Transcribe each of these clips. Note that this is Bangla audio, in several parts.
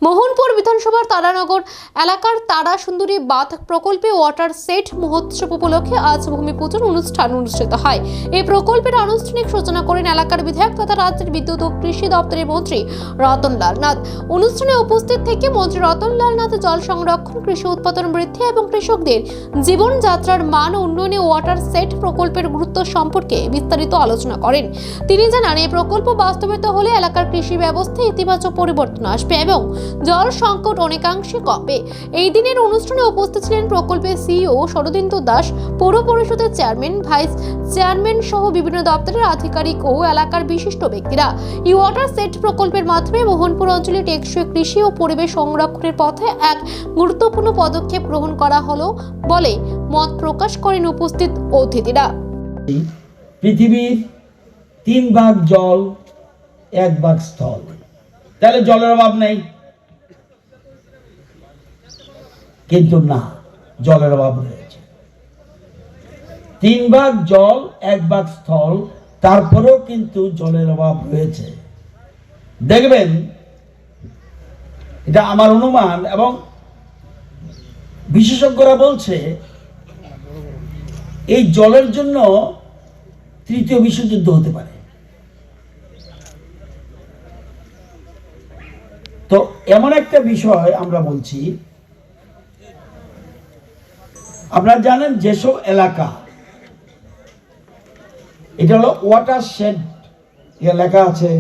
মোহনপুর বিধানসভার তারানগর এলাকার তারা সুন্দরী বাঁধ প্রকল্পে ওয়াটার সেট মহোৎসব উপলক্ষে আজ ভূমি পূজন অনুষ্ঠান অনুষ্ঠিত হয়। এই প্রকল্পের আনুষ্ঠানিক সূচনা করেন এলাকার বিধায়ক তথা রাজ্যের বিদ্যুৎ ও কৃষি দপ্তরের মন্ত্রী রতনলাল নাথ। অনুষ্ঠানে উপস্থিত থেকে মন্ত্রী রতনলাল নাথ জল সংরক্ষণ, কৃষি উৎপাদন বৃদ্ধি এবং কৃষকদের জীবনযাত্রার মান উন্নয়নে ওয়াটার সেট প্রকল্পের গুরুত্ব সম্পর্কে বিস্তারিত আলোচনা করেন। তিনি জানান, এই প্রকল্প বাস্তবায়িত হলে এলাকার কৃষি ব্যবস্থায় ইতিবাচক পরিবর্তন আসবে এবং জল সংকট অনেকাংশে কমবে। এই দিনের অনুষ্ঠানে উপস্থিত ছিলেন প্রকল্পের সিইও শরদিন্দু দাস, পৌর পরিষদের চেয়ারম্যান, ভাইস চেয়ারম্যান সহ বিভিন্ন দপ্তরের আধিকারিক ও এলাকার বিশিষ্ট ব্যক্তিরা। এই ওয়াটার সেট প্রকল্পের মাধ্যমে মোহনপুর অঞ্চলে টেকসই কৃষি ও পরিবেশ সংরক্ষণের পথে এক গুরুত্বপূর্ণ পদক্ষেপ গ্রহণ করা হলো বলে মত প্রকাশ করেন উপস্থিত অতিথিরা। পৃথিবীর 3 ভাগ জল, 1 ভাগ স্থল, তাহলে জলের অভাব নেই? কিন্তু না, জলের অভাব রয়েছে। 3 ভাগ জল, 1 ভাগ স্থল, তারপরেও কিন্তু জলের অভাব রয়েছে। দেখবেন, এটা আমার অনুমান এবং বিশেষজ্ঞরা বলছে এই জলের জন্য তৃতীয় বিশ্বযুদ্ধ হতে পারে। তো এমন একটা বিষয় আমরা বলছি, আপনারা জানেন যেসব এলাকা, এটা হলো ওয়াটার শেড, লেখা আছে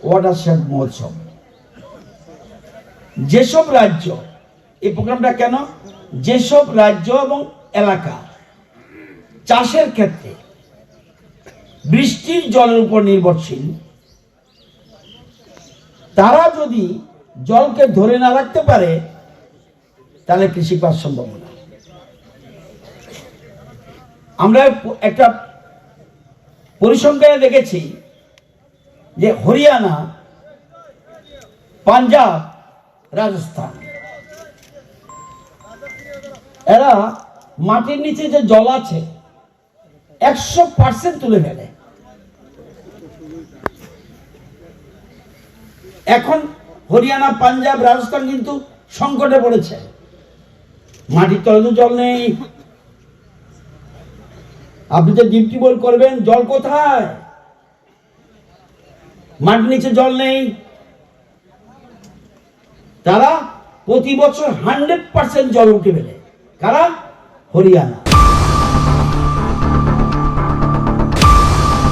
ওয়াটার শেড মহোৎসব। যেসব রাজ্য, এই প্রোগ্রামটা কেন, যেসব রাজ্য এবং এলাকা চাষের ক্ষেত্রে বৃষ্টির জলের উপর নির্ভরশীল, তারা যদি জলকে ধরে না রাখতে পারে তাহলে কৃষিকাজ সম্ভব না। আমরা একটা পরিসংখ্যানে দেখেছি যে হরিয়ানা, পাঞ্জাব, রাজস্থান, এরা মাটির নিচে যে জল আছে 100% তুলে ফেলে। এখন হরিয়ানা, পাঞ্জাব, রাজস্থান কিন্তু সংকটে পড়েছে, মাটির তলে তো জল নেই। আপনি যে ডিপ টিউবওয়েল করবেন, জল কোথায়? মাটির নিচে জল নেই। তারা প্রতি বছর 100% জল উঠে ফেলে। কারা? হরিয়ানা।